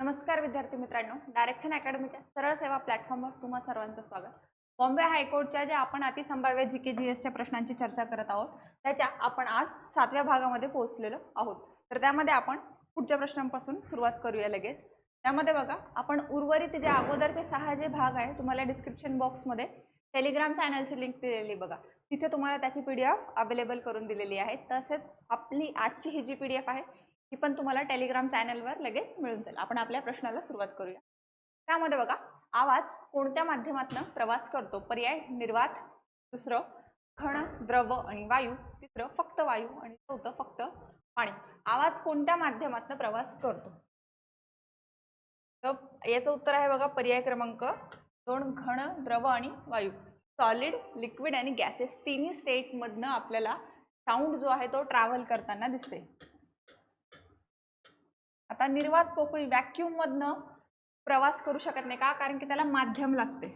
नमस्कार विद्यार्थी मित्रांनो, डायरेक्शन अकॅडमीच्या सरळ सेवा प्लॅटफॉर्मवर तुम्हा सर्वांचं स्वागत. बॉम्बे हायकोर्टच्या ज्या आपण अतिसंभाव्य जीके जीएसच्या प्रश्नांची चर्चा करत आहोत त्याच्या आपण आज 7व्या भागामध्ये पोहोचलेलो आहोत. तर त्यामध्ये आपण पुढच्या प्रश्नांपासून सुरुवात करूया लगेच. त्यामध्ये बघा, आपण उर्वरित जे अगोदरचे 6 जे भाग आहे तुम्हाला डिस्क्रिप्शन बॉक्समध्ये टेलिग्राम चॅनलची लिंक दिलेली बघा, तिथे तुम्हाला त्याची PDF अवेलेबल करून दिलेली आहे. तसेच आपली आजची ही जी PDF आहे ही पण तुम्हाला टेलिग्राम चॅनलवर लगेच मिळून जाईल. आपण आपल्या प्रश्नाला सुरुवात करूया. त्यामध्ये बघा, आवाज कोणत्या माध्यमातून प्रवास करतो? पर्याय निर्वात, दुसरं घन, द्रव आणि वायू, तिसरं फक्त वायू आणि चौथं फक्त पाणी. आवाज कोणत्या माध्यमातून प्रवास करतो? तर याचं उत्तर आहे बघा पर्याय क्रमांक 2, घन, द्रव आणि वायू. सॉलिड, लिक्विड आणि गॅसेस तिन्ही स्टेट मधनं आपल्याला साऊंड जो आहे तो ट्रॅव्हल करताना दिसते. आता निर्वात पोकळी व्हॅक्यूम मधनं प्रवास करू शकत नाही का? कारण की त्याला माध्यम लागते.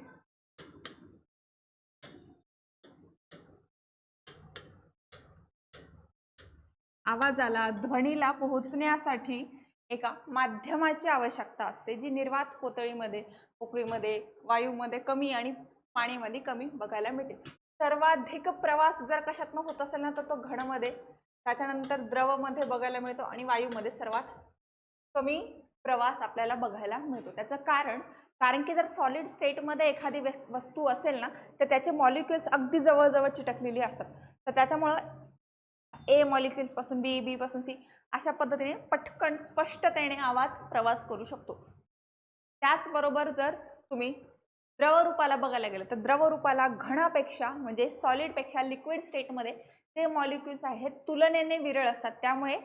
आवाजाला, ध्वनीला पोहोचण्यासाठी एका माध्यमाची आवश्यकता असते, जी निर्वात पोकळीमध्ये वायूमध्ये कमी आणि पाणीमध्ये कमी बघायला मिळते. सर्वाधिक प्रवास जर कशातनं होत असेल ना तर तो घनमध्ये, त्याच्यानंतर द्रवमध्ये बघायला मिळतो आणि वायूमध्ये सर्वात कमी प्रवास आपल्याला बघायला मिळतो. त्याचं कारण की जर सॉलिड स्टेटमध्ये एखादी वस्तू असेल ना तर त्याचे मॉलिक्युल्स अगदी जवळजवळ चिटकलेली असतात. तर त्याच्यामुळं ए मॉलिक्युल्स पासून बी पासून सी अशा पद्धतीने पटकन स्पष्टतेने आवाज प्रवास करू शकतो. त्याचबरोबर जर तुम्ही द्रवरूपाला बघायला गेलं तर द्रवरूपाला घनापेक्षा म्हणजे सॉलिडपेक्षा लिक्विड स्टेटमध्ये ते मॉलिक्युल्स आहेत तुलनेने विरळ असतात. त्यामुळे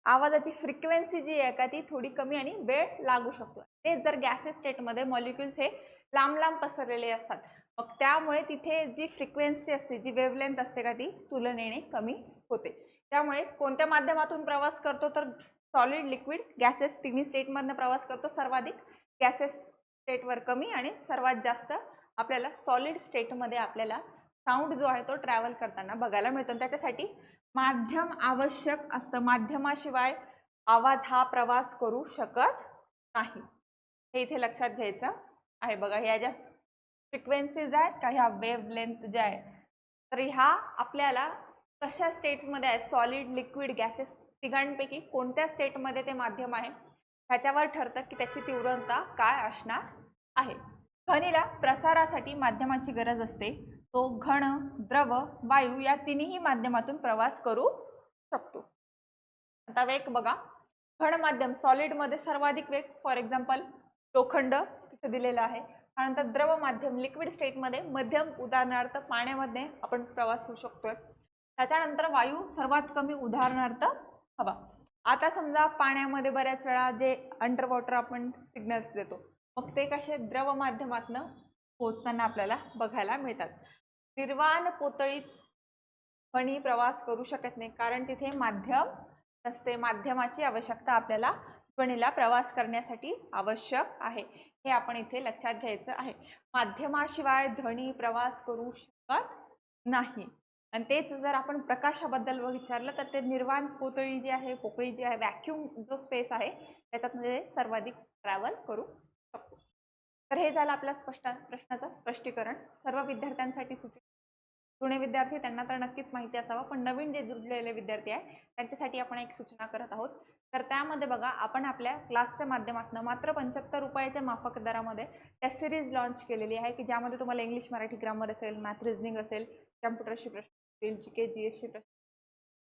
आवाजाची फ्रिक्वेन्सी जी आहे का ती थोडी कमी आणि वेळ लागू शकतो. ते जर गॅसेस स्टेटमध्ये मॉलिक्युल्स हे लांब लांब पसरलेले असतात, मग त्यामुळे तिथे जी फ्रिक्वेन्सी असते, जी वेव्हलेंथ असते का ती तुलनेने कमी होते. त्यामुळे कोणत्या माध्यमातून प्रवास करतो तर सॉलिड, लिक्विड, गॅसेस तिन्ही स्टेटमधनं प्रवास करतो. सर्वाधिक गॅसेस स्टेटवर कमी आणि सर्वात जास्त आपल्याला सॉलिड स्टेटमध्ये आपल्याला साऊंड जो आहे तो ट्रॅव्हल करताना बघायला मिळतो. त्याच्यासाठी माध्यम आवश्यक असतं. माध्यमाशिवाय आवाज हा प्रवास करू शकत नाही, हे इथे लक्षात घ्यायचं आहे. बघा, ह्या ज्या फ्रिक्वेन्सीज आहेत का, ह्या वेव्हलेंथ ज्या आहे तर ह्या आपल्याला कशा स्टेट्समध्ये आहे, सॉलिड, लिक्विड, गॅसेस तिघांपैकी कोणत्या स्टेटमध्ये ते माध्यम आहे ह्याच्यावर ठरतं की त्याची तीव्रता काय असणार आहे. ध्वनीला प्रसारासाठी माध्यमाची गरज असते. तो घन, द्रव, वायू या तिन्ही माध्यमातून प्रवास करू शकतो. आता वेग बघा, घन माध्यम सॉलिडमध्ये सर्वाधिक वेग फॉर एक्झाम्पल लोखंड तिथे दिलेला आहे. त्यानंतर द्रव माध्यम लिक्विड स्टेटमध्ये मध्यम, उदाहरणार्थ पाण्यामध्ये आपण प्रवास करू शकतोय. त्याच्यानंतर वायू सर्वात कमी, उदाहरणार्थ हवा. आता समजा पाण्यामध्ये बऱ्याच वेळा जे अंडर वॉटर आपण सिग्नल्स देतो, मग ते कसे द्रव माध्यमातनं पोहोचताना आपल्याला बघायला मिळतात. निर्वाण पोतळीत ध्वनी प्रवास करू शकत नाही कारण तिथे माध्यम नसते. माध्यमाची आवश्यकता आपल्याला ध्वनीला प्रवास करण्यासाठी आवश्यक आहे, हे आपण इथे लक्षात घ्यायचं आहे. माध्यमाशिवाय ध्वनी प्रवास करू शकत नाही. आणि तेच जर आपण प्रकाशाबद्दल विचारलं तर ते निर्वाण पोकळी जी आहे, व्हॅक्यूम जो स्पेस आहे त्याच्यामध्ये सर्वाधिक ट्रॅव्हल करू शकतो. तर हे झालं आपल्या प्रश्नाचं स्पष्टीकरण. सर्व विद्यार्थ्यांसाठी जुने विद्यार्थी त्यांना तर नक्कीच माहिती असावं, पण नवीन जे जुळलेले विद्यार्थी आहे त्यांच्यासाठी आपण एक सूचना करत आहोत. तर त्यामध्ये बघा, आपण आपल्या क्लासच्या माध्यमातून मात्र 75 रुपयाच्या माफक दरामध्ये टेस्ट सिरीज लॉन्च केलेली आहे की ज्यामध्ये तुम्हाला इंग्लिश, मराठी, ग्रामर असेल, मॅथ, रिझनिंग असेल, कम्प्युटरशी प्रश्न, जीके जीएसची प्रश्न,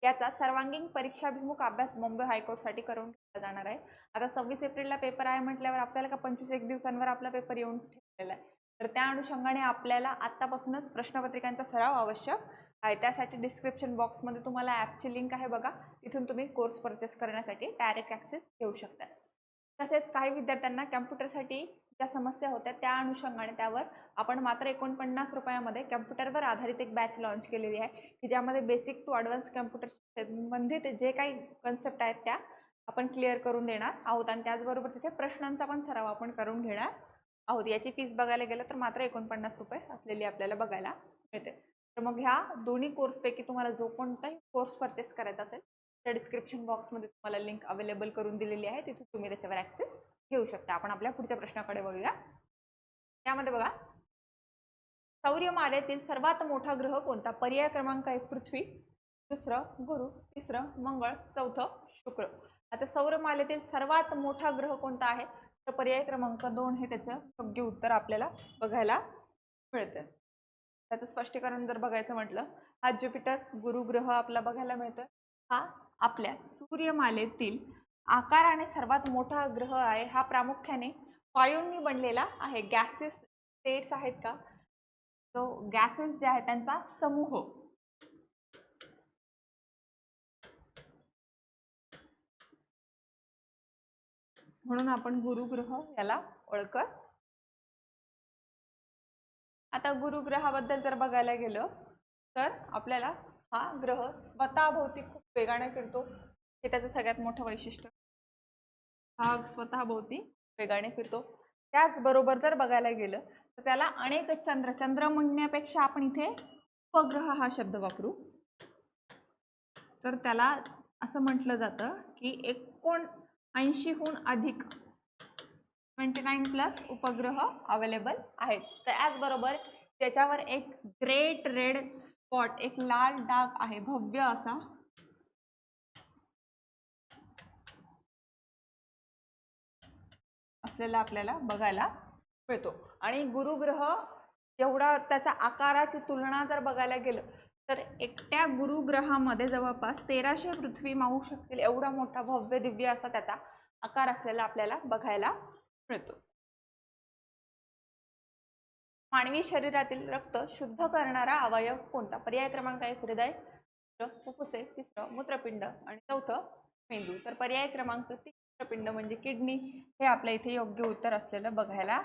याचा सर्वांगीण परीक्षाभिमुख अभ्यास बॉम्बे हायकोर्टसाठी करून घेतला जाणार आहे. आता 26 एप्रिलला पेपर आहे म्हटल्यावर आपल्याला का 25 दिवसांवर आपला पेपर येऊन ठेवलेला आहे. तर त्या अनुषंगाने आपल्याला आत्तापासूनच प्रश्नपत्रिकांचा सराव आवश्यक आहे. त्यासाठी डिस्क्रिप्शन बॉक्समध्ये तुम्हाला ॲपची लिंक आहे बघा, तिथून तुम्ही कोर्स परचेस करण्यासाठी डायरेक्ट ॲक्सेस घेऊ शकता. तसेच काही विद्यार्थ्यांना कम्प्युटरसाठी ज्या समस्या होत्या त्या अनुषंगाने त्यावर आपण मात्र 49 रुपयामध्ये कम्प्युटरवर आधारित एक बॅच लॉन्च केलेली आहे की ज्यामध्ये बेसिक टू ॲडव्हान्स कम्प्युटर संबंधित जे काही कन्सेप्ट आहेत त्या आपण क्लिअर करून देणार आहोत. आणि त्याचबरोबर तिथे प्रश्नांचा पण सराव आपण करून घेणार आहोत. याची फीस बघायला गेलं तर मात्र 49 रुपये असलेली आपल्याला बघायला मिळते. तर मग ह्या दोन्ही कोर्सपैकी तुम्हाला जो कोणताही कोर्स परचेस करायचा असेल तर डिस्क्रिप्शन बॉक्समध्ये तुम्हाला लिंक अवेलेबल करून दिलेली आहे, तिथून तुम्ही त्याच्यावर ॲक्सेस घेऊ शकता. आपण आपल्या पुढच्या प्रश्नाकडे वळूया. त्यामध्ये बघा, सौरमालेतील सर्वात मोठा ग्रह कोणता? पर्याय क्रमांक 1 पृथ्वी, दुसरं गुरु, तिसरं मंगळ, चौथं शुक्र. आता सौरमालेतील सर्वात मोठा ग्रह कोणता आहे? तर पर्याय क्रमांक 2 हे त्याचं योग्य उत्तर आपल्याला बघायला मिळतं. त्याचं स्पष्टीकरण जर बघायचं म्हटलं, हा ज्युपिटर गुरु ग्रह आपला बघायला मिळतोय. हा आपल्या सूर्यमालेतील आकाराने सर्वात मोठा ग्रह आहे. हा प्रामुख्याने वायूंनी बनलेला आहे. गॅसेस स्टेट्स आहेत का, तो गॅसेस जे आहेत त्यांचा समूह. म्हणून आपण गुरु ग्रह याला ओळखत. आता गुरु ग्रहाबद्दल जर बघायला गेलं तर आपल्याला हा ग्रह स्वतःभोवती खूप वेगाने फिरतो, हे त्याचं सगळ्यात मोठं वैशिष्ट्य. हा स्वतःभोवती वेगाने फिरतो. त्याचबरोबर जर बघायला गेलं तर त्याला अनेक चंद्र म्हणण्यापेक्षा आपण इथे उपग्रह हा शब्द वापरू. तर त्याला असं म्हटलं जातं की 79हून अधिक 29+ उपग्रह अवेलेबल आहेत. त्याचबरोबर त्याच्यावर एक ग्रेट रेड स्पॉट, एक लाल डाग आहे भव्य असा, असलेला आपल्याला बघायला मिळतो. आणि गुरु ग्रह एवढा त्याचा आकाराची तुलना जर बघायला गेलं तर एकट्या गुरु ग्रहामध्ये जवळपास 1300 पृथ्वी मावू शकतील एवढा मोठा भव्य दिव्य असा त्याचा आकार असलेला आपल्याला बघायला मिळतो. मानवी शरीरातील रक्त शुद्ध करणारा अवयव कोणता? पर्याय क्रमांक 1 हृदय, दुसरं फुफ्फुसे, तिसरं मूत्रपिंड आणि चौथं मेंदू. तर पर्याय क्रमांक 3 मूत्रपिंड म्हणजे किडनी हे आपल्या इथे योग्य उत्तर असलेलं बघायला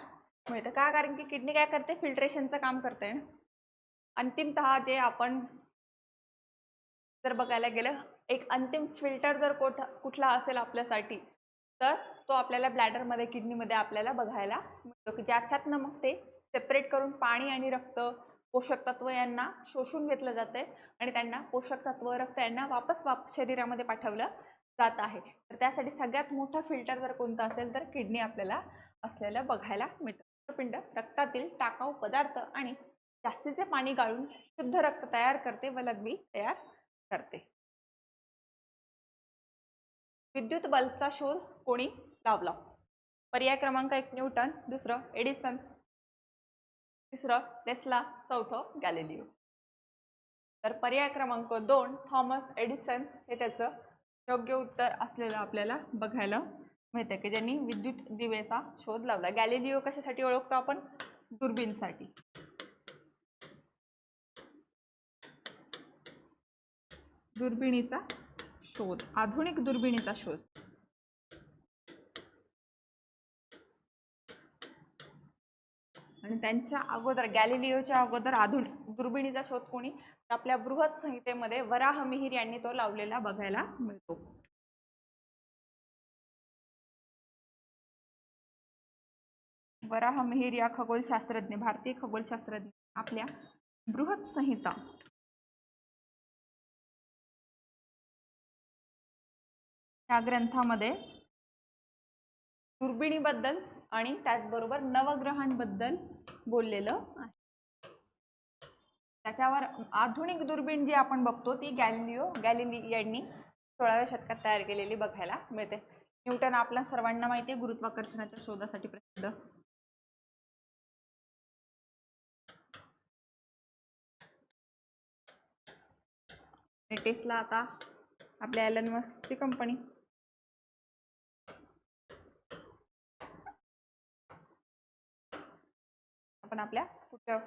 मिळतं. का? कारण की किडनी काय करते? फिल्ट्रेशनचं काम करते. अंतिमतः जे आपण जर बघायला गेलं, एक अंतिम फिल्टर जर कुठला असेल आपल्यासाठी तर तो आपल्याला ब्लॅडरमध्ये, किडनीमध्ये आपल्याला बघायला मिळतो की ज्याच्यातनं मग ते सेपरेट करून पाणी आणि रक्त, पोषक तत्व यांना शोषून घेतलं जाते आणि त्यांना पोषक तत्व, रक्त यांना वापस शरीरामध्ये पाठवलं जात आहे. तर त्यासाठी सगळ्यात मोठा फिल्टर जर कोणता असेल तर किडनी आपल्याला असलेलं बघायला मिळतं. मूत्रपिंड रक्तातील टाकाऊ पदार्थ आणि जास्तीचे पाणी गाळून शुद्ध रक्त तयार करते व लघवी तयार करते. विद्युत बल्बचा शोध कोणी लावला? पर्याय क्रमांक 1 न्यूटन, दुसरं एडिसन, तिसरं टेस्ला, चौथं गॅलिलिओ. तर पर्याय क्रमांक 2 थॉमस एडिसन हे त्याचं योग्य उत्तर असलेलं आपल्याला बघायला मिळतं की ज्यांनी विद्युत दिवेचा शोध लावला. गॅलिलिओ कशासाठी ओळखतो आपण? दुर्बीणसाठी. दुर्बिणीचा शोध, आधुनिक दुर्बिणीचा शोध. आणि त्यांच्या अगोदर, गॅलिलिओच्या अगोदर आधुनिक दुर्बिणीचा शोध कोणी? आपल्या बृहत संहितेमध्ये वराहमिहिर यांनी तो लावलेला बघायला मिळतो. वराहमिहिर या खगोलशास्त्रज्ञ, भारतीय खगोलशास्त्रज्ञ आपल्या बृहत संहिता या ग्रंथामध्ये दुर्बिणीबद्दल आणि त्याचबरोबर नवग्रहांबद्दल बोललेलं आहे. त्याच्यावर आधुनिक दुर्बीण जी आपण बघतो ती गॅलिली यांनी 16व्या शतकात तयार केलेली बघायला मिळते. न्यूटन आपल्या सर्वांना माहिती आहे, गुरुत्वाकर्षणाच्या शोधासाठी प्रसिद्ध. टेस्ला आता आपल्या एलन मस्कची कंपनी. आपण आपल्या पुढच्या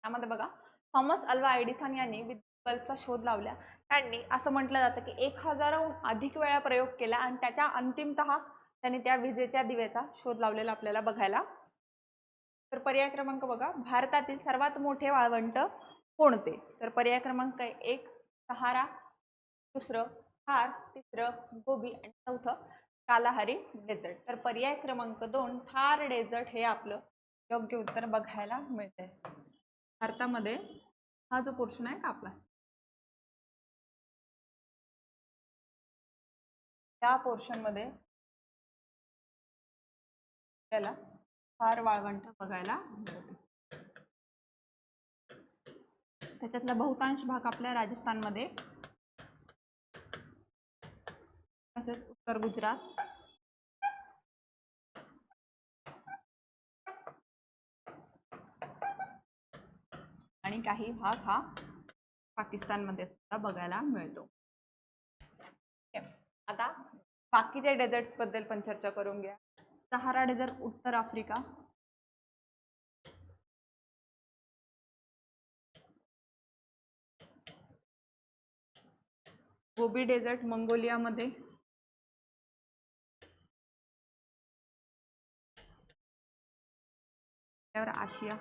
त्यामध्ये बघा, थॉमस अल्वा एडिसन यांनी विद्युत बल्बचा शोध लावला. त्यांनी असं म्हटलं जातं की 1000हून अधिक वेळा प्रयोग केला आणि त्याच्या अंतिमतः त्यांनी त्या विजेच्या दिव्याचा शोध लावलेला आपल्याला बघायला. तर पर्याय क्रमांक बघा, भारतातील सर्वात मोठे वाळवंट कोणते? तर पर्याय क्रमांक 1 सहारा, दुसरं थार, तिसरं गोबी आणि चौथं कालाहारी डेझर्ट. तर पर्याय क्रमांक 2 थार डेझर्ट हे आपलं योग्य उत्तर बघायला मिळतंय. भारतामध्ये हा जो पोर्शन आहे का आपला त्या पोर्शन मध्ये त्याला थार वाळवंट बघायला मिळते. त्याच्यातला बहुतांश भाग आपल्या राजस्थानमध्ये, तसेच उत्तर गुजरात आणि काही भाग हा पाकिस्तानमध्ये सुद्धा बघायला मिळतो. आता बाकीच्या डेझर्ट्स बद्दल पण चर्चा करून घ्या. सहारा डेझर्ट उत्तर आफ्रिका, गोबी डेझर्ट मंगोलियामध्ये, आशिया,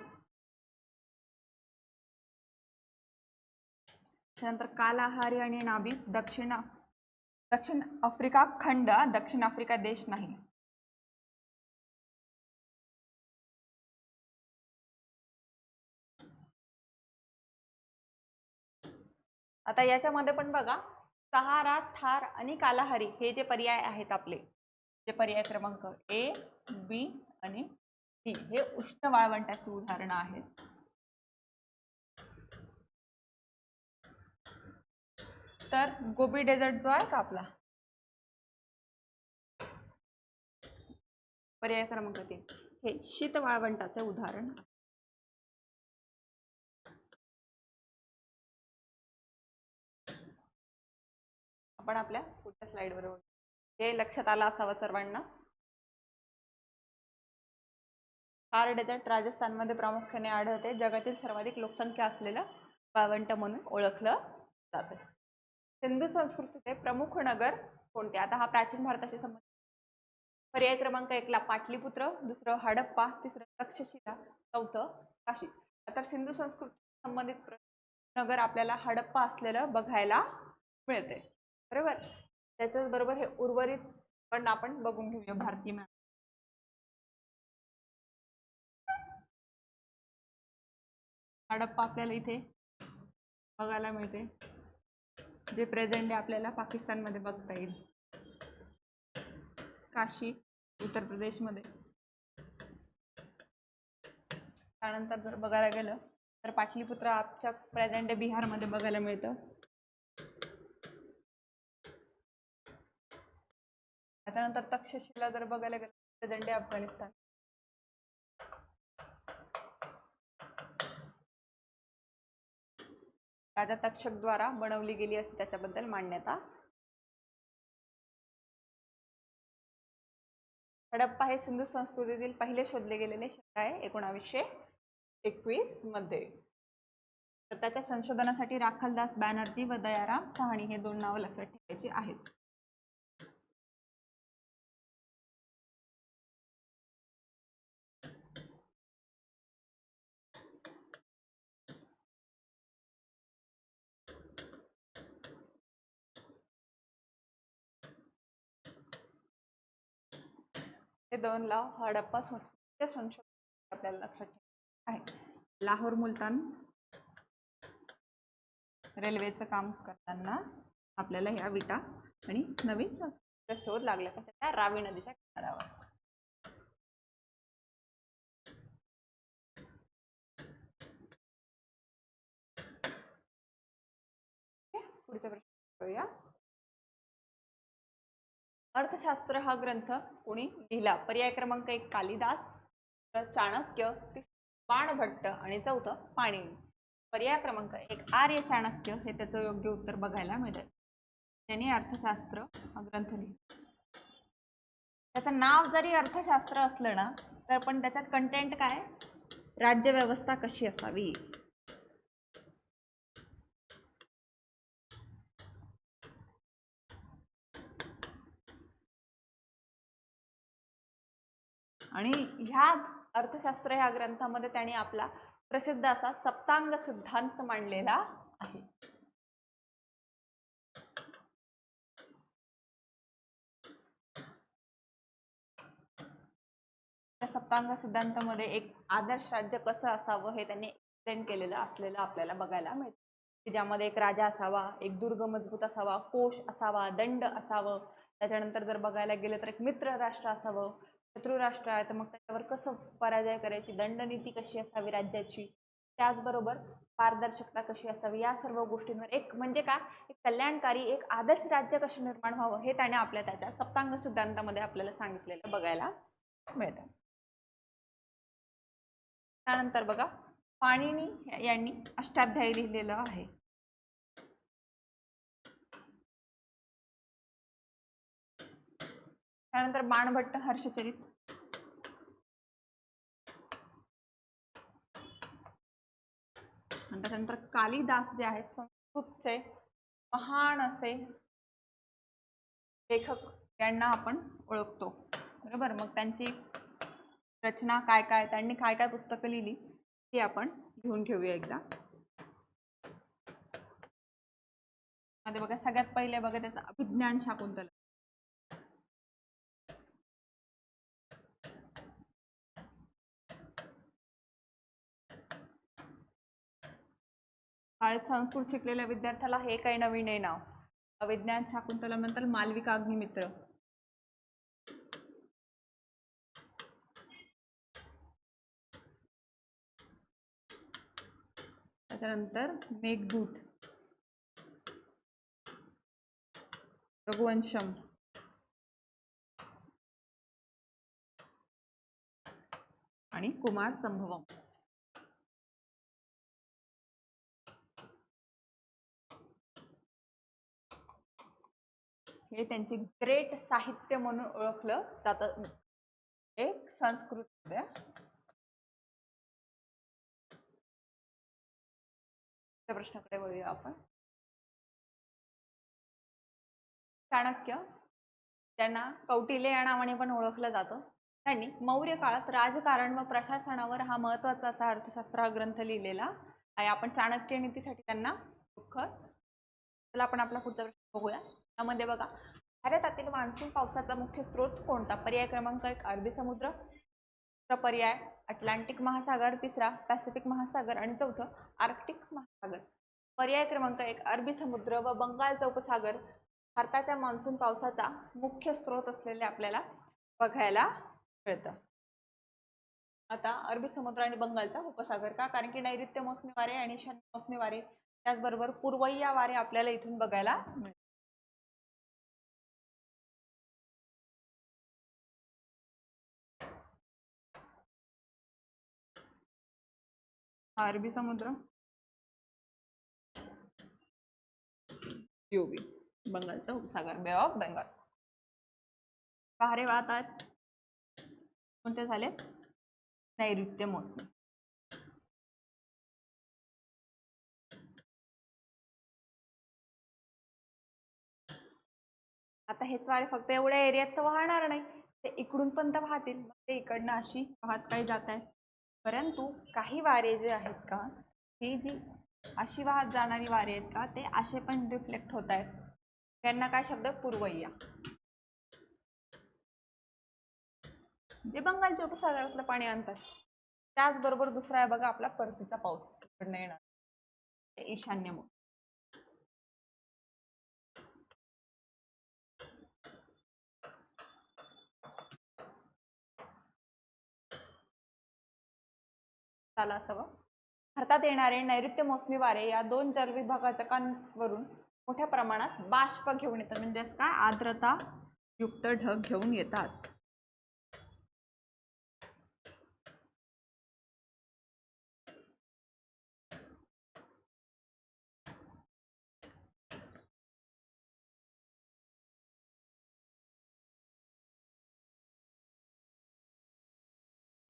त्यानंतर कालाहारी आणि नाबी दक्षिण आफ्रिका खंड, दक्षिण आफ्रिका देश नाही. आता याच्यामध्ये पण बघा, सहारा, थार आणि कालाहारी हे जे पर्याय आहेत आपले, जे पर्याय क्रमांक ए, बी आणि डी हे उष्ण वाळवंटाची उदाहरणं आहेत. तर गोबी डेझर्ट जो आहे का आपला, पर्याय क्रमांक 3 हे शीत वाळवंटाचे उदाहरण. आपण आपल्या पुढच्या स्लाइडवर हे लक्षात आलं असावं सर्वांना. थार डेझर्ट राजस्थानमध्ये प्रामुख्याने आढळते. जगातील सर्वाधिक लोकसंख्या असलेलं वाळवंट म्हणून ओळखलं जाते. सिंधू संस्कृतीचे प्रमुख नगर कोणते? आता हा प्राचीन भारताशी संबंधित. पर्याय क्रमांक 1 ला पाटलीपुत्र, दुसरं हडप्पा, तिसरं तक्षशिला, चौथं काशी. आता सिंधू संस्कृती संबंधित नगर आपल्याला हडप्पा असलेलं बघायला मिळते, बरोबर. त्याच्याच बरोबर हे उर्वरित पण आपण बघून घेऊया भारतीय मॅप. हडप्पा आपल्याला इथे बघायला मिळते, जे प्रेझेंट आपल्याला पाकिस्तानमध्ये बघता येईल. काशी उत्तर प्रदेशमध्ये. त्यानंतर जर बघायला गेलं तर पाटलीपुत्र आपल्या प्रेझेंट बिहारमध्ये बघायला मिळतं. त्यानंतर तक्षशिला जर बघायला गेलं प्रेझेंट अफगाणिस्तान. राजा तक्षक द्वारा बनवली गेली असते त्याच्याबद्दल मान्यता. हडप्पा हे सिंधू संस्कृतीतील पहिले शोधले गेलेले शहर आहे 1921 मध्ये. तर त्याच्या संशोधनासाठी राखलदास बॅनर्जी व दयाराम साहनी हे 2 नावं लक्षात ठेवायची आहेत. हे 2 नाव हडप्पा संस्कृतीच्या संशोधन आपल्याला लक्षात ठेवायचे आहे. लाहोर मुलतान रेल्वेचं काम करताना आपल्याला ह्या विटा आणि नवीन संस्कृतीचा शोध लागला कशा? त्या रावी नदीच्या किनाऱ्यावर. पुढच्या प्रश्न करूया. अर्थशास्त्र हा ग्रंथ कोणी लिहिला? पर्याय क्रमांक 1 कालिदास, चाणक्य, बाणभट्ट आणि चौथं पाणिनी. पर्याय क्रमांक 1 आर्य चाणक्य हे त्याचं योग्य उत्तर बघायला मिळतं. त्यांनी अर्थशास्त्र हा ग्रंथ लिहिला. त्याचं नाव जरी अर्थशास्त्र असलं ना तर पण त्याच्यात कंटेंट काय? राज्यव्यवस्था कशी असावी. आणि ह्याच अर्थशास्त्र ह्या ग्रंथामध्ये त्यांनी आपला प्रसिद्ध असा सप्तांग सिद्धांत मांडलेला आहे. त्या सप्तांग सिद्धांतामध्ये एक आदर्श राज्य कसं असावं हे त्यांनी एक्सप्लेन केलेलं असलेलं आपल्याला बघायला मिळतं, की ज्यामध्ये एक राजा असावा, एक दुर्ग मजबूत असावा, कोश असावा, दंड असावं, त्याच्यानंतर जर बघायला गेलं तर एक मित्र राष्ट्र असावं, शत्रू राष्ट्र आहे तर मग त्याच्यावर कसं पराजय करायची, दंडनीती कशी असावी राज्याची, त्याचबरोबर पारदर्शकता कशी असावी, या सर्व गोष्टींवर एक म्हणजे काय, एक कल्याणकारी एक आदर्श राज्य कसं निर्माण व्हावं हे त्याने आपल्या त्याच्या सप्तांग सिद्धांतामध्ये आपल्याला सांगितलेलं बघायला मिळतं. त्यानंतर बघा पाणिनी यांनी अष्टाध्यायी लिहिलेलं आहे. त्यानंतर बाणभट्ट हर्षचरित, आणि त्यानंतर कालिदास जे आहेत संस्कृतचे महान असे लेखक यांना आपण ओळखतो, बरोबर. मग त्यांची रचना काय काय, त्यांनी काय काय पुस्तकं लिहिली ती आपण घेऊन ठेवूया एकदा. मध्ये बघा सगळ्यात पहिले बघा त्याचा अभिज्ञान शाकुंतल. शाळेत संस्कृत शिकलेल्या विद्यार्थ्याला हे काही नवीन आहे नाव. अभिज्ञान शाकुंतलम नंतर मालविका अग्निमित्र, त्याच्यानंतर मेघदूत, रघुवंशम, आणि कुमार संभवम. हे त्यांचे ग्रेट साहित्य म्हणून ओळखलं जातं एक संस्कृत. प्रश्नाकडे वळूया आपण. चाणक्य, त्यांना कौटिल्य या नावाने पण ओळखलं जातं, त्यांनी मौर्य काळात राजकारण व प्रशासनावर हा महत्वाचा असा अर्थशास्त्र हा ग्रंथ लिहिलेला आहे. आपण चाणक्य नीतीसाठी त्यांना चला आपण आपला पुढचा प्रश्न बघूया. त्यामध्ये बघा भारतातील मान्सून पावसाचा मुख्य स्रोत कोणता? पर्याय क्रमांक 1 अरबी समुद्र, दुसरा पर्याय अटलांटिक महासागर, तिसरा पॅसिफिक महासागर आणि चौथं आर्क्टिक महासागर. पर्याय क्रमांक 1 अरबी समुद्र व बंगालचा उपसागर भारताच्या मान्सून पावसाचा मुख्य स्रोत असलेले आपल्याला बघायला मिळतं. आता अरबी समुद्र आणि बंगालचा उपसागर का? कारण की नैऋत्य मोसमी वारे आणि ईशान्य मोसमी वारे त्याचबरोबर पूर्वय्या वारे आपल्याला इथून बघायला मिळतात. अरबी समुद्र, यूबी, बंगालचा उपसागर, बे ऑफ बेंगाल. वारे वाहतात कोणते झाले? नैऋत्य मोसमी. आता हेच वारे फक्त एवढ्या एरियात तर वाहणार नाही, ते इकडून पण तर वाहतील, मग ते इकडनं अशी वाहत काही जात आहेत. परंतु काही वारे जे आहेत का, ही जी अशी वाहत जाणारी वारे आहेत का, ते असे पण रिफ्लेक्ट होत आहेत. त्यांना काय शब्द? पूर्वय्या. जे बंगालच्या उपसागरातलं पाणी आणतात. त्याचबरोबर दुसरा आहे बघा आपला परतीचा पाऊस इकडनं येणार, ईशान्य मोसमी. असावं. भारतात येणारे नैऋत्य मोसमी वारे या दोन जलविभागाचकांवरून मोठ्या प्रमाणात बाष्प घेऊन येतात, म्हणजे काय? आर्द्रता युक्त ढग घेऊन येतात.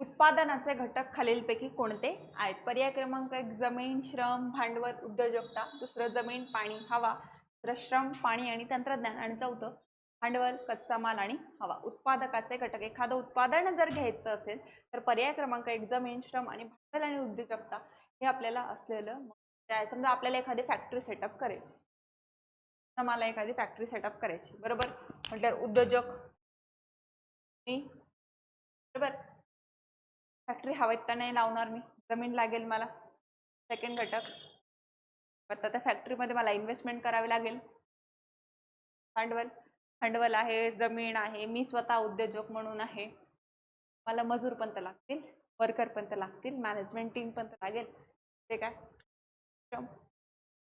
उत्पादनाचे घटक खालीलपैकी कोणते आहेत? पर्याय क्रमांक 1 जमीन, श्रम, भांडवल, उद्योजकता, दुसरं जमीन, पाणी, हवा, तिसरं श्रम, पाणी आणि तंत्रज्ञान आणि चौथं भांडवल, कच्चा माल आणि हवा. उत्पादकाचे घटक, एखादं उत्पादन जर घ्यायचं असेल तर पर्याय क्रमांक 1 जमीन, श्रम आणि भांडवल आणि उद्योजकता हे आपल्याला असलेलं. समजा आपल्याला एखादी फॅक्टरी सेटअप करायची, मला एखादी फॅक्टरी सेटअप करायची, बरोबर, म्हटल्यावर उद्योजक बरोबर. फॅक्टरी हवेत तर नाही लावणार मी, जमीन लागेल मला, सेकंड घटक. आता त्या फॅक्टरीमध्ये मला इन्व्हेस्टमेंट करावी लागेल, भांडवल. भांडवल आहे, जमीन आहे, मी स्वतः उद्योजक म्हणून आहे, मला मजूर पण तर लागतील, वर्कर पण तर लागतील, मॅनेजमेंट टीम पण तर लागेल, ते काय श्रम.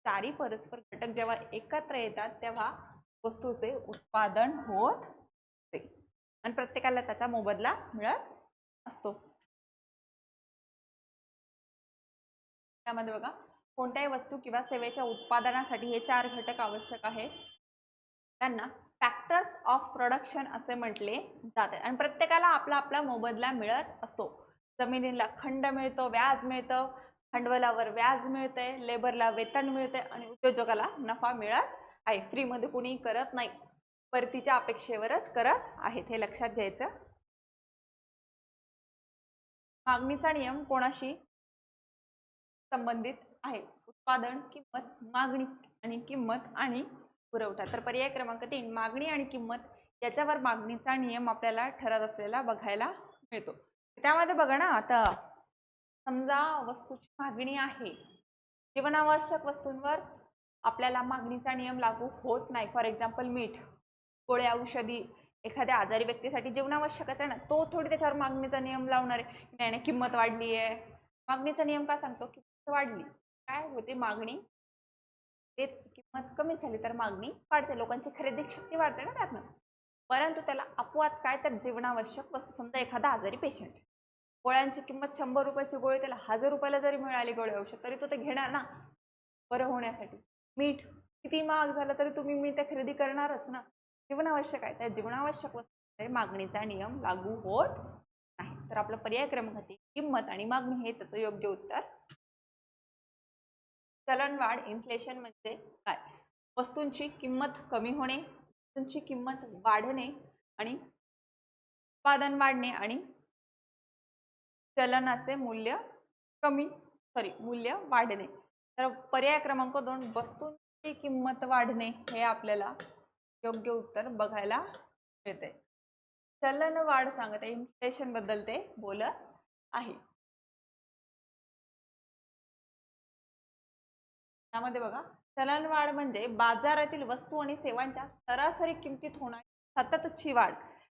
चारी परस्पर घटक जेव्हा एकत्र येतात तेव्हा वस्तूचे उत्पादन होते आणि प्रत्येकाला त्याचा मोबदला मिळत असतो. त्यामध्ये बघा, कोणत्याही वस्तू किंवा सेवेच्या उत्पादनासाठी हे 4 घटक आवश्यक आहेत. त्यांना फॅक्टर्स ऑफ प्रोडक्शन असे म्हटले जाते आणि प्रत्येकाला आपला आपला मोबदला मिळत असतो. जमिनीला खंड मिळतो, व्याज मिळतं, भांडवलावर व्याज मिळते, लेबरला वेतन मिळते आणि उद्योजकाला नफा मिळत आहे. फ्रीमध्ये कोणी करत नाही, परतीच्या अपेक्षेवरच करत आहेत, हे लक्षात घ्यायचं. मागणीचा नियम कोणाशी संबंधित आहे? उत्पादन, किंमत, मागणी आणि किंमत आणि पुरवठा. तर पर्याय क्रमांक 3 मागणी आणि किंमत याच्यावर मागणीचा नियम आपल्याला ठरत असलेला बघायला मिळतो. त्यामध्ये बघा ना, आता समजा वस्तूची मागणी आहे, जीवनावश्यक वस्तूंवर आपल्याला मागणीचा नियम लागू होत नाही. फॉर एक्झाम्पल मीठ, गोळ्या, औषधी एखाद्या आजारी व्यक्तीसाठी जीवनावश्यकच आहे ना, तो थोडी त्याच्यावर मागणीचा नियम लावणार आहे. नाही, किंमत वाढली आहे, मागणीचा नियम काय सांगतो? किंमत वाढली, काय होते? मागणी, तेच किंमत कमी झाली तर मागणी वाढते, लोकांची खरेदी शक्ती वाढते ना त्यातनं. परंतु त्याला अपवाद काय? तर जीवनावश्यक वस्तू. समजा एखादा आजारी पेशंट, गोळ्यांची किंमत 100 रुपयाची गोळी त्याला 1000 रुपयाला जरी मिळाली गोळी औषध, तरी तो ते घेणार ना बरं होण्यासाठी. मीठ किती महाग झालं तरी तुम्ही मी ते खरेदी करणारच ना, जीवनावश्यक आहे. त्या जीवनावश्यक वस्तू मागणीचा नियम लागू होत नाही. तर आपला पर्याय क्रमांक 3 किंमत आणि मागणी हे त्याचं योग्य उत्तर. चलनवाढ, इन्फ्लेशन म्हणजे काय? वस्तूंची किंमत कमी होणे, वस्तूंची किंमत वाढणे आणि उत्पादन वाढणे आणि चलनाचे मूल्य मूल्य वाढणे. तर पर्याय क्रमांक 2 वस्तूंची किंमत वाढणे हे आपल्याला योग्य उत्तर बघायला मिळते. चलनवाढ सांगते, इन्फ्लेशन बद्दल ते बोलत आहे. त्यामध्ये बघा, चलनवाढ म्हणजे बाजारातील वस्तू आणि सेवांच्या सरासरी किमतीत होणारी सततची वाढ.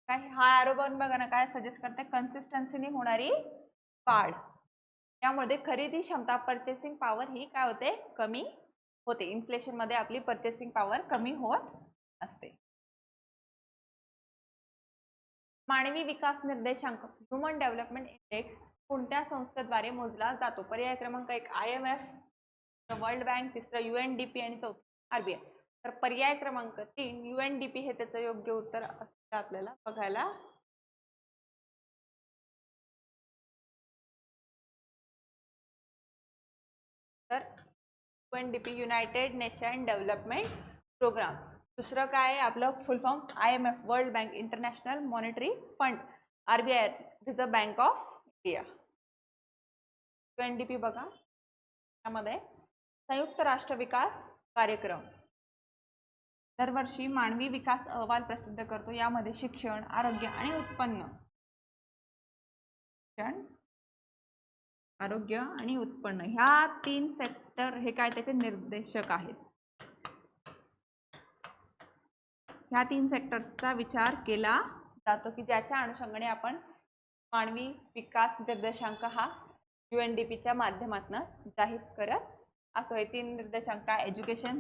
काय हा एरो बघा ना, काय सजेस्ट करते? कन्सिस्टन्सीने होणारी वाढ. यामध्ये खरेदी क्षमता, परचेसिंग पॉवर ही काय होते? कमी होते. इन्फ्लेशन मध्ये आपली परचेसिंग पॉवर कमी होत असते. मानवी विकास निर्देशांक, ह्युमन डेव्हलपमेंट इंडेक्स कोणत्या संस्थेद्वारे मोजला जातो? पर्याय क्रमांक 1 IMF, वर्ल्ड बँक, तिसरं UNDP आणि चौथं RBI. तर पर्याय क्रमांक 3 UNDP हे त्याचं योग्य उत्तर असतं आपल्याला बघायला. तर UNDP united nation development program. दुसरं काय आहे आपलं full form? IMF, world bank, international monetary fund, RBI, reserve bank of India. UNDP बघा, त्यामध्ये संयुक्त राष्ट्र विकास कार्यक्रम दरवर्षी मानवी विकास अहवाल प्रसिद्ध करतो. यामध्ये शिक्षण, आरोग्य आणि उत्पन्न, शिक्षण, आरोग्य आणि उत्पन्न ह्या 3 सेक्टर हे काय त्याचे निर्देशक आहेत. ह्या 3 सेक्टर्सचा विचार केला जातो की ज्याच्या अनुषंगाने आपण मानवी विकास निर्देशांक हा UNDPच्या माध्यमातून जाहीर करत असतो. हे 3 निर्देशांक एज्युकेशन,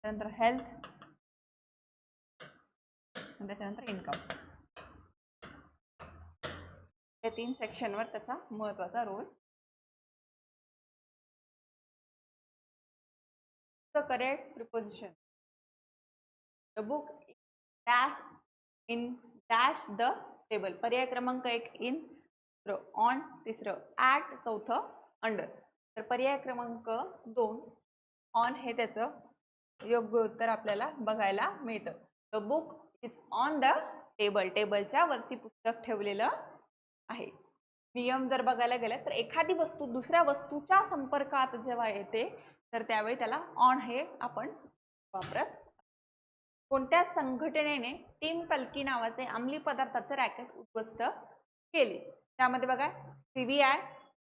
त्यानंतर हेल्थ, त्याच्यानंतर इन्कम. या 3 सेक्शनवर त्याचा महत्त्वाचा role. The correct preposition. The book dash in dash the table. पर्याय क्रमांक 1 in, दुसरं on, तिसरं at, चौथं under. तर पर्याय क्रमांक 2 on हे त्याचं योग्य उत्तर आपल्याला बघायला मिळतं. The book is on the table. टेबलच्या वरती पुस्तक ठेवलेलं आहे. नियम जर बघायला गेलं तर एखादी वस्तू दुसऱ्या वस्तूच्या संपर्कात जेव्हा येते तर त्यावेळी त्याला ऑन हे आपण वापरत. कोणत्या संघटनेने टीम कल्की नावाचे अंमली पदार्थाचे रॅकेट उद्ध्वस्त केले? त्यामध्ये बघा CBI,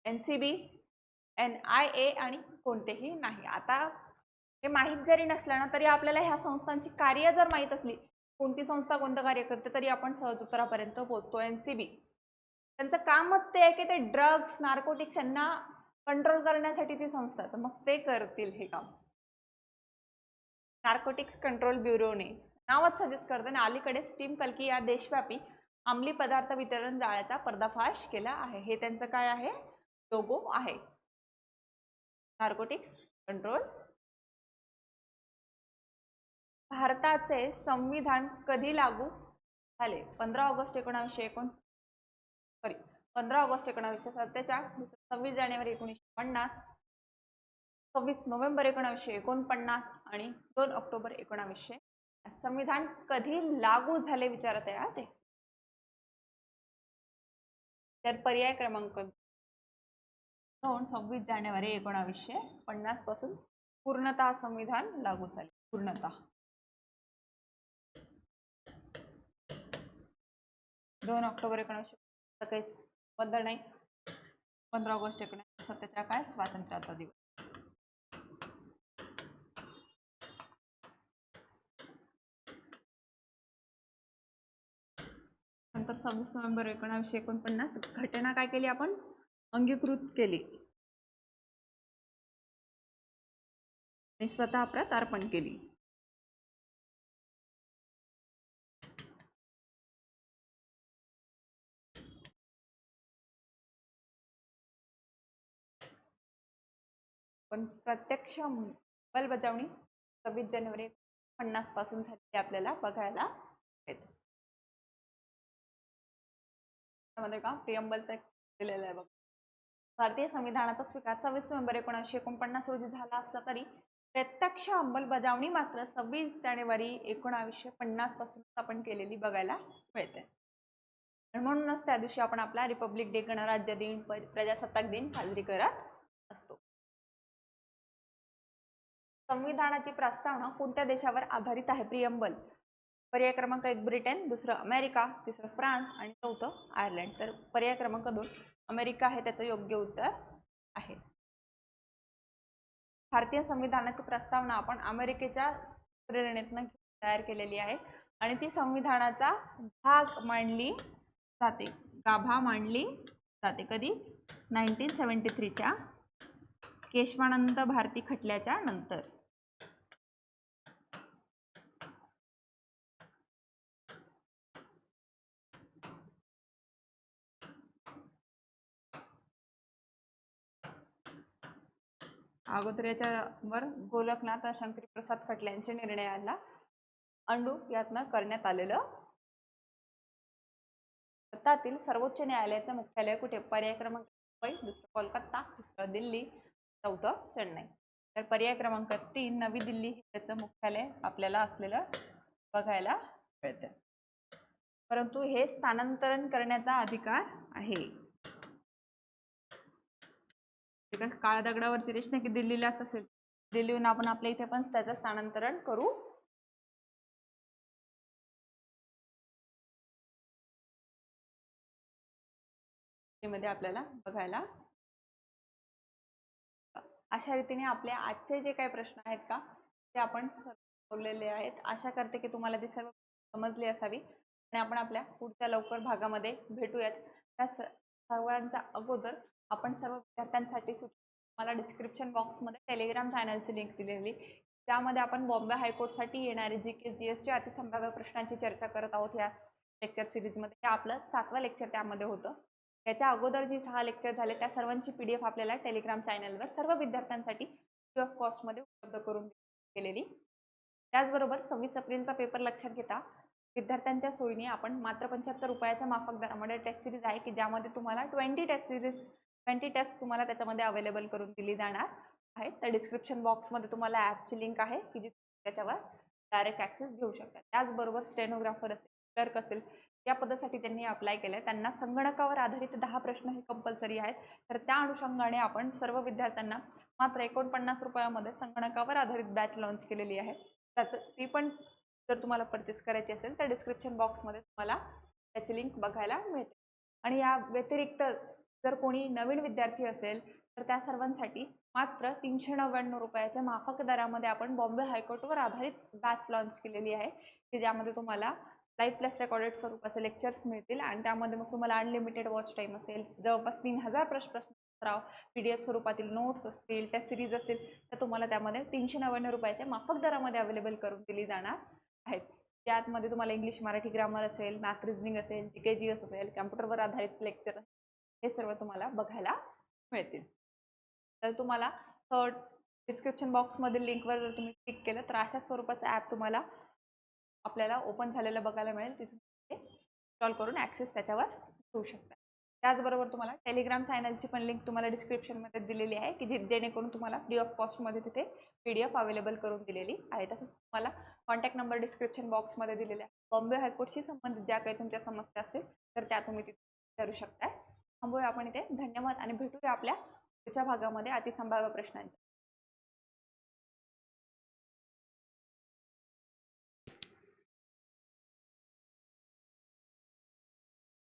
NCB, NIA आणि कोणतेही नाही. आता हे माहीत जरी नसलं ना तरी आपल्याला ह्या संस्थांची कार्य जर माहीत असली, कोणती संस्था कोणतं कार्य करते, तरी आपण सहज उत्तरापर्यंत पोहोचतो. NCB त्यांचं कामच ते आहे की ते ड्रग्स नार्कोटिक्स यांना कंट्रोल करण्यासाठी ती संस्था, तर मग ते करतील हे काम. नार्कोटिक्स कंट्रोल ब्युरोने नावच सजेस्ट करते ना, अलीकडेच टीम कल्की या देशव्यापी अंमली पदार्थ वितरण जाळ्याचा पर्दाफाश केला आहे. हे त्यांचं काय आहे, लोगो आहे. Narcotics control. भारताचे संविधान कधी लागू झाले? 15 ऑगस्ट 1947, 26 जानेवारी 1950, 26 नोव्हेंबर 1949 आणि 2 ऑक्टोबर 1900. संविधान कधी लागू झाले विचारत आहे ते. तर पर्याय क्रमांक 2, 26 जानेवारी 1950 पासून पूर्णतः संविधान लागू झाले. पूर्णतः 2 ऑक्टोबर 1950 काही बदल नाही. 15 ऑगस्ट 1947 काय स्वातंत्र्याचा दिवस. नंतर 26 नोव्हेंबर 1949 घटना काय केली आपण, अंगीकृत केली आणि स्वतः प्रत अर्पण केली. पण प्रत्यक्ष अंमलबजावणी 26 जानेवारी 1950 पासून झाली आपल्याला बघायला मिळते. त्यामध्ये का प्रिअम्बलचा दिलेला आहे बघ. भारतीय संविधानाचा स्वीकार 26 नोव्हेंबर 1949 रोजी झाला असला तरी प्रत्यक्ष अंमलबजावणी मात्र 26 जानेवारी 1950 पासून आपण केलेली बघायला मिळते. म्हणूनच त्या दिवशी आपण आपला रिपब्लिक डे, गणराज्य दिन, प्रजासत्ताक दिन साजरी करत असतो. संविधानाची प्रस्तावना कोणत्या देशावर आधारित आहे? प्रिअम्बल. पर्याय क्रमांक 1 ब्रिटन, दुसरं अमेरिका, तिसरं फ्रान्स आणि चौथं आयर्लंड. तर पर्याय क्रमांक 2 अमेरिका हे त्याचं योग्य उत्तर आहे. भारतीय संविधानाची प्रस्तावना आपण अमेरिकेच्या प्रेरणेतून तयार केलेली आहे आणि ती संविधानाचा भाग मानली जाते, गाभा मानली जाते. कधी? 1973च्या केशवानंद भारती खटल्याच्या नंतर. अगोदर याच्यावर गोलकनाथ शंकरी प्रसाद खटले यांच्या निर्णयाला अंडू यातनं करण्यात आलेलं. भारतातील सर्वोच्च न्यायालयाचं मुख्यालय कुठे? पर्याय क्रमांक 1 दुसरं कोलकाता, तिसरं दिल्ली, चौथं चेन्नई. तर पर्याय क्रमांक 3 नवी दिल्ली हे त्याचं मुख्यालय आपल्याला असलेलं बघायला मिळतं. परंतु हे स्थानांतरण करण्याचा अधिकार आहे. काळ्या दगडावरची रेषा की दिल्लीलाच असेल, दिल्लीहून आपण आपल्या इथे पण त्याचं स्थानांतरण करू. मध्ये आपल्याला बघायला. अशा रीतीने आपले आजचे जे काही प्रश्न आहेत का ते आपण सोडवलेले आहेत. आशा करते की तुम्हाला ते सर्व समजले असावी आणि आपण आपल्या पुढच्या लवकर भागामध्ये भेटूयाच. त्या सर्वांच्या अगोदर आपण सर्व विद्यार्थ्यांसाठी मला डिस्क्रिप्शन बॉक्समध्ये टेलिग्राम चॅनलची लिंक दिलेली, त्यामध्ये आपण बॉम्बे हायकोर्टसाठी येणारे GK GSची अतिसंभाव्य प्रश्नांची चर्चा करत आहोत. या लेक्चर सिरीजमध्ये हे आपलं 7वं लेक्चर त्यामध्ये होतं. याच्या अगोदर जी 6 लेक्चर झाले त्या सर्वांची PDF आपल्याला टेलिग्राम चॅनलवर सर्व विद्यार्थ्यांसाठी फ्री ऑफ कॉस्टमध्ये उपलब्ध करून केलेली. त्याचबरोबर 26 एप्रिलचा पेपर लक्षात घेता विद्यार्थ्यांच्या सोयीने आपण मात्र 75 रुपयाच्या माफक दरामध्ये टेस्ट सिरीज आहे की ज्यामध्ये तुम्हाला 20 टेस्ट तुम्हाला त्याच्यामध्ये अवेलेबल करून दिली जाणार आहे. तर डिस्क्रिप्शन बॉक्समध्ये तुम्हाला ॲपची लिंक आहे की जी त्याच्यावर डायरेक्ट ॲक्सेस घेऊ शकता. त्याचबरोबर स्टेनोग्राफर असेल, क्लर्क असेल या पदासाठी त्यांनी अप्लाय केलं, त्यांना संगणकावर आधारित 10 प्रश्न हे कंपल्सरी आहेत. तर त्या अनुषंगाने आपण सर्व विद्यार्थ्यांना मात्र 49 रुपयामध्ये संगणकावर आधारित बॅच लॉन्च केलेली आहे. ती पण जर तुम्हाला परचेस करायची असेल तर डिस्क्रिप्शन बॉक्समध्ये तुम्हाला त्याची लिंक बघायला मिळते. आणि या व्यतिरिक्त जर कोणी नवीन विद्यार्थी असेल तर त्या सर्वांसाठी मात्र 399 रुपयाच्या माफक दरामध्ये आपण बॉम्बे हायकोर्टवर आधारित बॅच लॉन्च केलेली आहे, की ज्यामध्ये तुम्हाला लाईव्ह प्लस रेकॉर्डेड स्वरूपाचे लेक्चर्स मिळतील आणि त्यामध्ये मग तुम्हाला अनलिमिटेड वॉच टाईम असेल, जवळपास 3000 प्रश्नोत्तराव PDF स्वरूपातील नोट्स असतील, टेस्ट सिरीज असतील, तर तुम्हाला त्यामध्ये 399 रुपयाच्या माफक दरामध्ये अवेलेबल करून दिली जाणार आहेत. त्यामध्ये तुम्हाला इंग्लिश मराठी ग्रामर असेल, मॅथ रिझनिंग असेल, GK GS असेल, कम्प्युटरवर आधारित लेक्चर हे सर्व तुम्हाला बघायला मिळतील. तर तुम्हाला डिस्क्रिप्शन बॉक्समधील लिंकवर जर तुम्ही क्लिक केलं तर अशा स्वरूपाचं ॲप तुम्हाला आपल्याला ओपन झालेलं बघायला मिळेल. तिथून ते इन्स्टॉल करून ॲक्सेस त्याच्यावर घेऊ शकता. त्याचबरोबर तुम्हाला टेलिग्राम चॅनलची पण लिंक तुम्हाला डिस्क्रिप्शनमध्ये दिलेली आहे, की जेणेकरून तुम्हाला फ्री ऑफ कॉस्टमध्ये तिथे PDF अवेलेबल करून दिलेली आहे. तसंच तुम्हाला कॉन्टॅक्ट नंबर डिस्क्रिप्शन बॉक्समध्ये दिलेला आहे. बॉम्बे हायकोर्टशी संबंधित ज्या काही तुमच्या समस्या असतील तर त्या तुम्ही तिथे विचारू शकताय. थांबूया आपण इथे. धन्यवाद आणि भेटूया आपल्या पुढच्या भागामध्ये अतिसंभाव्य प्रश्नांच्या.